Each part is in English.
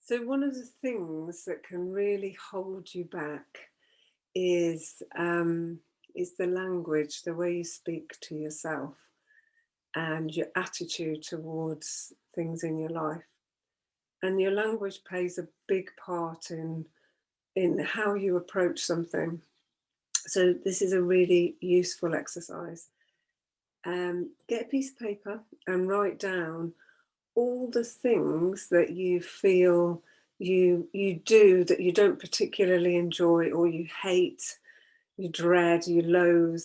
So one of the things that can really hold you back is the language, the way you speak to yourself, and your attitude towards things in your life. And your language plays a big part in how you approach something. So this is a really useful exercise. Get a piece of paper and write down all the things that you feel you do that you don't particularly enjoy, or you hate, you dread, you loathe,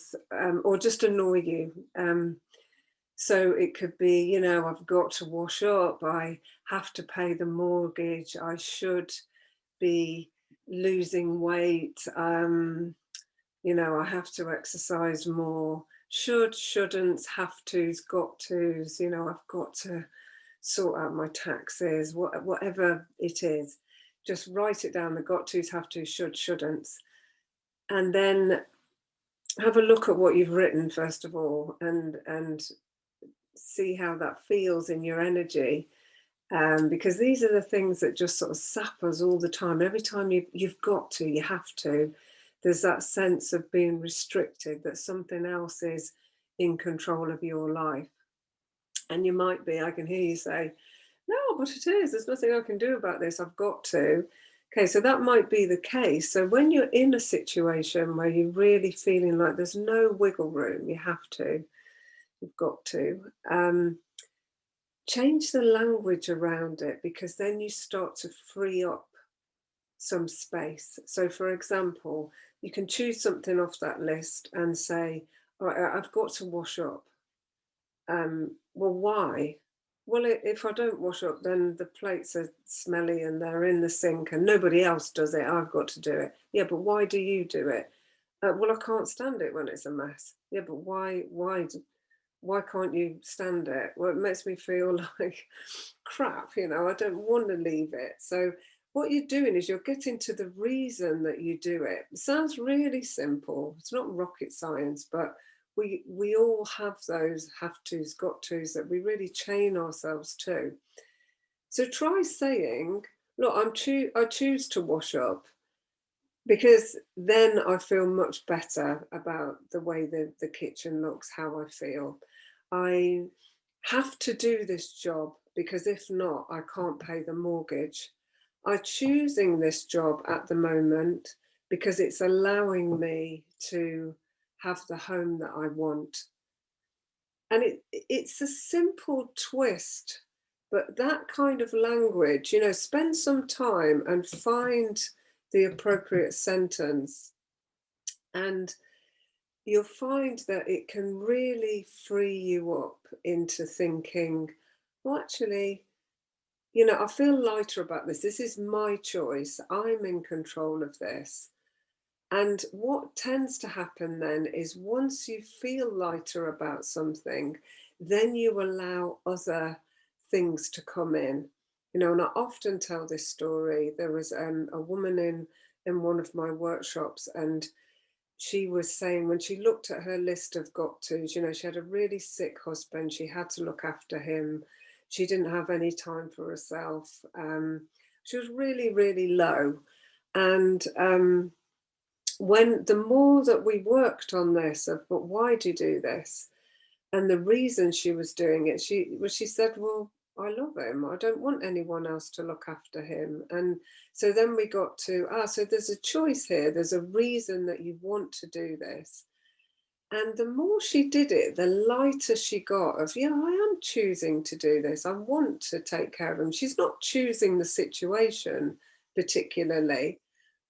or just annoy you. So it could be, I've got to wash up, I have to pay the mortgage, I should be losing weight, I have to exercise more. Should, shouldn'ts, have to's, got to's, I've got to sort out my taxes, whatever it is. Just write it down, the got to's, have to's, should, shouldn'ts. And then have a look at what you've written, first of all, and see how that feels in your energy. Because these are the things that just sort of sap us all the time. Every time you've got to, you have to, there's that sense of being restricted, that something else is in control of your life. And you might be, I can hear you say, no, but it is, there's nothing I can do about this, I've got to. Okay, so that might be the case. So when you're in a situation where you're really feeling like there's no wiggle room, you have to, you've got to, change the language around it, because then you start to free up some space. So, for example, you can choose something off that list and say, all right, I've got to wash up. Well, why? Well, if I don't wash up, then the plates are smelly and they're in the sink and nobody else does it. I've got to do it. Yeah, but why do you do it? Well, I can't stand it when it's a mess. Yeah, but why can't you stand it? Well, it makes me feel like crap, I don't want to leave it. So what you're doing is you're getting to the reason that you do it. It sounds really simple. It's not rocket science, but we all have those have tos, got tos that we really chain ourselves to. So try saying, look, I choose to wash up, because then I feel much better about the way the kitchen looks, how I feel. I have to do this job because if not, I can't pay the mortgage. I'm choosing this job at the moment because it's allowing me to have the home that I want. And it's a simple twist, but that kind of language, spend some time and find the appropriate sentence, and you'll find that it can really free you up into thinking, well, actually, I feel lighter about this. This is my choice. I'm in control of this. And what tends to happen then is once you feel lighter about something, then you allow other things to come in. And I often tell this story. There was a woman in one of my workshops, and she was saying when she looked at her list of got tos, she had a really sick husband. She had to look after him. She didn't have any time for herself. She was really, really low. And when the more that we worked on this of, but why do you do this, and the reason she was doing it, she said, well, I love him, I don't want anyone else to look after him. And so then we got to, so there's a choice here, there's a reason that you want to do this. And the more she did it, the lighter she got of, yeah, I am choosing to do this, I want to take care of him. She's not choosing the situation particularly,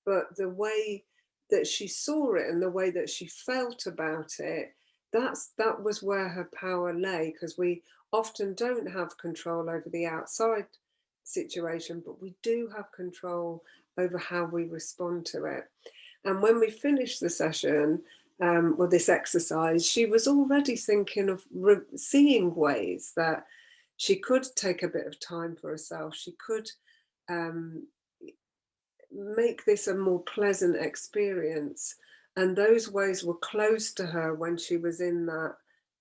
but the way that she saw it and the way that she felt about it, that was where her power lay, because we often don't have control over the outside situation, but we do have control over how we respond to it. And when we finished the session, or this exercise, she was already thinking of seeing ways that she could take a bit of time for herself. She could make this a more pleasant experience. And those ways were close to her when she was in that,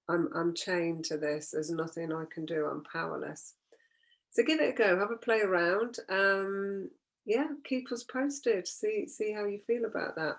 I'm chained to this, there's nothing I can do, I'm powerless. So give it a go, have a play around. Yeah, keep us posted. See how you feel about that.